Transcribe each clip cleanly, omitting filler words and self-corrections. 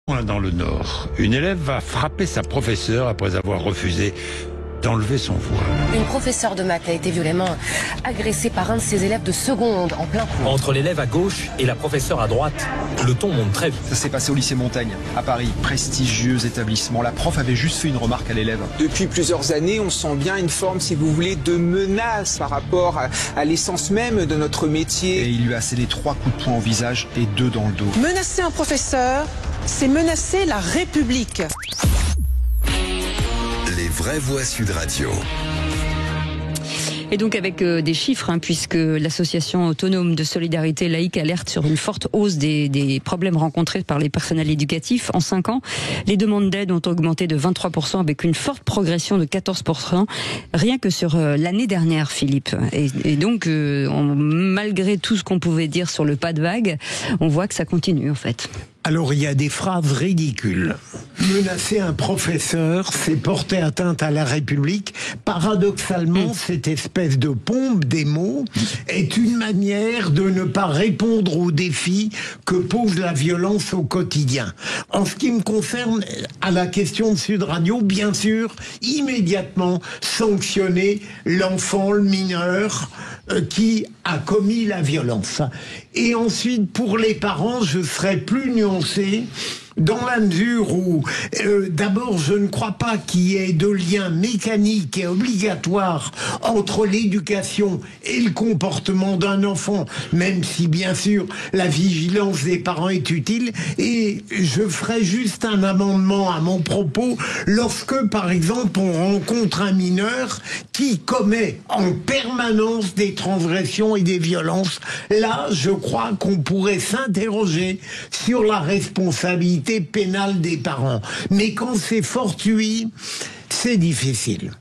Dans le Nord, une élève va frapper sa professeure après avoir refusé d'enlever son voile. Une professeure de maths a été violemment agressée par un de ses élèves de seconde en plein cours. Entre l'élève à gauche et la professeure à droite, le ton monte très vite. Ça s'est passé au lycée Montaigne, à Paris. Prestigieux établissement. La prof avait juste fait une remarque à l'élève. Depuis plusieurs années, on sent bien une forme, si vous voulez, de menace par rapport à l'essence même de notre métier. Et il lui a cédé 3 coups de poing au visage et 2 dans le dos. Menacer un professeur, c'est menacer la République. Les vraies voix Sud Radio. Et donc avec des chiffres, puisque l'association autonome de solidarité laïque alerte sur une forte hausse des problèmes rencontrés par les personnels éducatifs. En 5 ans, les demandes d'aide ont augmenté de 23% avec une forte progression de 14%, rien que sur l'année dernière, Philippe. Et donc, malgré tout ce qu'on pouvait dire sur le pas de vague, on voit que ça continue en fait. Alors il y a des phrases ridicules. Menacer un professeur, c'est porter atteinte à la République. Paradoxalement, cette espèce de pompe des mots est une manière de ne pas répondre aux défis que pose la violence au quotidien. En ce qui me concerne, à la question de Sud Radio, bien sûr, immédiatement sanctionner l'enfant, le mineur qui a commis la violence. Et ensuite, pour les parents, je serais plus nuancé dans la mesure où, d'abord, je ne crois pas qu'il y ait de lien mécanique et obligatoire entre l'éducation et le comportement d'un enfant, même si, bien sûr, la vigilance des parents est utile. Et je ferai juste un amendement à mon propos lorsque, par exemple, on rencontre un mineur qui commet en permanence des transgressions et des violences. Là, je crois qu'on pourrait s'interroger sur la responsabilité pénale des parents. Mais quand c'est fortuit, c'est difficile.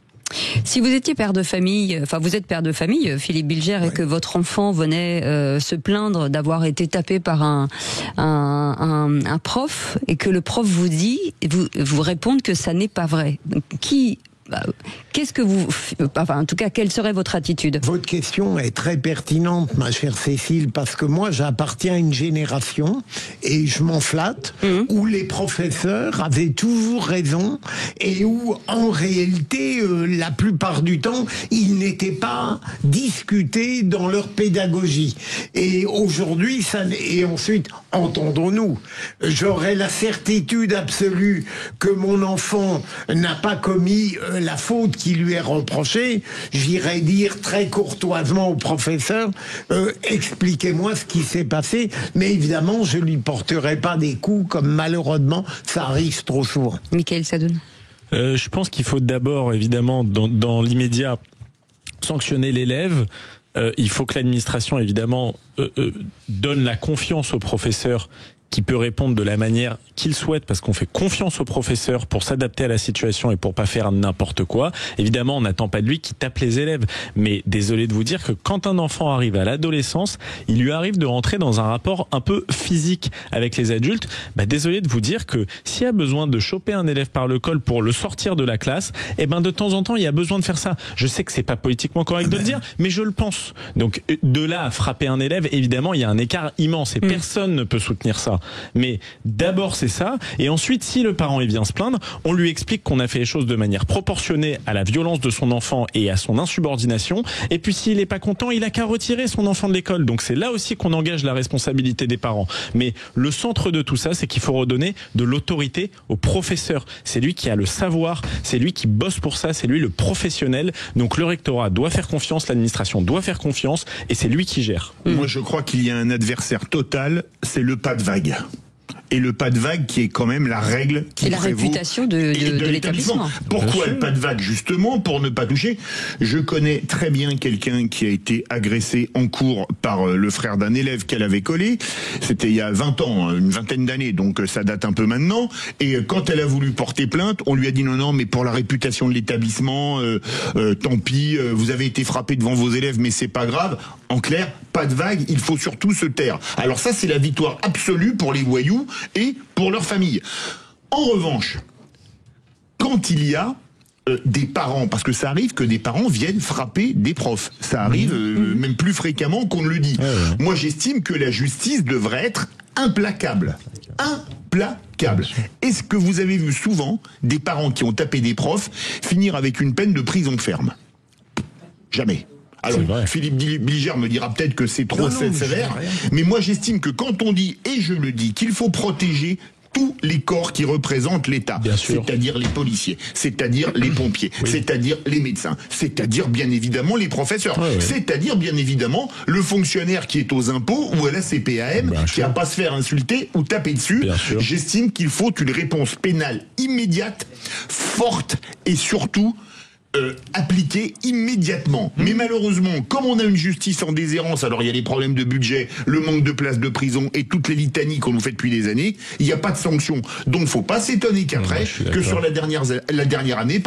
Si vous étiez père de famille, enfin vous êtes père de famille, Philippe Bilger, et que votre enfant venait se plaindre d'avoir été tapé par un prof, et que le prof vous dit, vous réponde que ça n'est pas vrai. Qu'est-ce que vous... Enfin, en tout cas, quelle serait votre attitude? Votre question est très pertinente, ma chère Cécile, parce que moi, j'appartiens à une génération, et je m'en flatte, où les professeurs avaient toujours raison, et où, en réalité, la plupart du temps, ils n'étaient pas discutés dans leur pédagogie. Et aujourd'hui, et ensuite, entendons-nous, j'aurais la certitude absolue que mon enfant n'a pas commis la faute qui lui est reprochée. J'irais dire très courtoisement au professeur, expliquez-moi ce qui s'est passé, mais évidemment je lui porterai pas des coups comme malheureusement ça arrive trop souvent. Michael Sadoun. Je pense qu'il faut d'abord évidemment dans l'immédiat sanctionner l'élève. Il faut que l'administration évidemment donne la confiance au professeur qui peut répondre de la manière qu'il souhaite, parce qu'on fait confiance au professeur pour s'adapter à la situation et pour pas faire n'importe quoi. Évidemment, on n'attend pas de lui qu'il tape les élèves, mais désolé de vous dire que quand un enfant arrive à l'adolescence, il lui arrive de rentrer dans un rapport un peu physique avec les adultes. Désolé de vous dire que s'il y a besoin de choper un élève par le col pour le sortir de la classe, de temps en temps, il y a besoin de faire ça. Je sais que c'est pas politiquement correct de le dire, mais je le pense. Donc, de là à frapper un élève, évidemment, il y a un écart immense et personne ne peut soutenir ça. Mais d'abord c'est ça, et ensuite si le parent vient se plaindre, on lui explique qu'on a fait les choses de manière proportionnée à la violence de son enfant et à son insubordination, et puis s'il n'est pas content, il a qu'à retirer son enfant de l'école. Donc c'est là aussi qu'on engage la responsabilité des parents. Mais le centre de tout ça, c'est qu'il faut redonner de l'autorité au professeur. C'est lui qui a le savoir, c'est lui qui bosse pour ça, c'est lui le professionnel. Donc le rectorat doit faire confiance, l'administration doit faire confiance, et c'est lui qui gère. Moi je crois qu'il y a un adversaire total, c'est le pas de vague. Et le pas de vague qui est quand même la règle qui et la réputation de l'établissement. Pourquoi le pas de vague? Justement, pour ne pas toucher. Je connais très bien quelqu'un qui a été agressé en cours par le frère d'un élève qu'elle avait collé. C'était il y a 20 ans, une vingtaine d'années, donc ça date un peu maintenant. Et quand elle a voulu porter plainte, on lui a dit non, mais pour la réputation de l'établissement, tant pis, vous avez été frappé devant vos élèves, mais c'est pas grave. En clair, pas de vague, il faut surtout se taire. Alors ça, c'est la victoire absolue pour les voyous et pour leur famille. En revanche, quand il y a des parents, parce que ça arrive que des parents viennent frapper des profs. Ça arrive même plus fréquemment qu'on ne le dit. Moi, j'estime que la justice devrait être implacable. Implacable. Est-ce que vous avez vu souvent des parents qui ont tapé des profs finir avec une peine de prison ferme? Jamais. Alors, Philippe Bilger me dira peut-être que c'est trop sévère, mais moi j'estime que quand on dit, et je le dis, qu'il faut protéger tous les corps qui représentent l'État, c'est-à-dire les policiers, c'est-à-dire les pompiers, c'est-à-dire les médecins, c'est-à-dire bien évidemment les professeurs, c'est-à-dire bien évidemment le fonctionnaire qui est aux impôts ou à la CPAM, qui n'a pas à se faire insulter ou taper dessus. J'estime qu'il faut une réponse pénale immédiate, forte et surtout appliquée immédiatement. Mais malheureusement, comme on a une justice en déshérence, alors il y a les problèmes de budget, le manque de places de prison et toutes les litanies qu'on nous fait depuis des années, il n'y a pas de sanctions. Donc faut pas s'étonner qu'après, que sur la dernière année,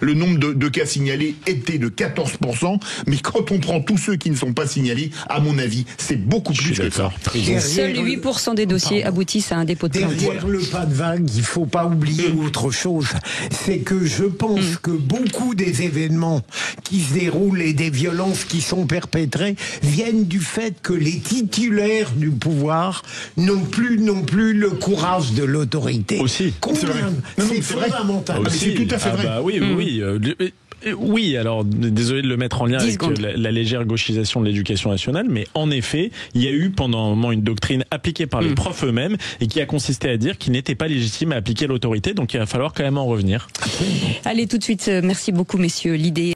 le nombre de cas signalés était de 14%, mais quand on prend tous ceux qui ne sont pas signalés, à mon avis, c'est beaucoup plus que ça. Seuls 8% des dossiers aboutissent à un dépôt de plainte. Derrière le pas de vague, il faut pas oublier autre chose. C'est que je pense que beaucoup des événements qui se déroulent et des violences qui sont perpétrées viennent du fait que les titulaires du pouvoir n'ont plus le courage de l'autorité. Aussi. C'est fondamental. C'est tout à fait vrai. Oui, alors désolé de le mettre en lien avec la légère gauchisation de l'éducation nationale, mais en effet, il y a eu pendant un moment une doctrine appliquée par les profs eux-mêmes et qui a consisté à dire qu'ils n'étaient pas légitimes à appliquer l'autorité, donc il va falloir quand même en revenir. Allez, tout de suite, merci beaucoup messieurs. L'idée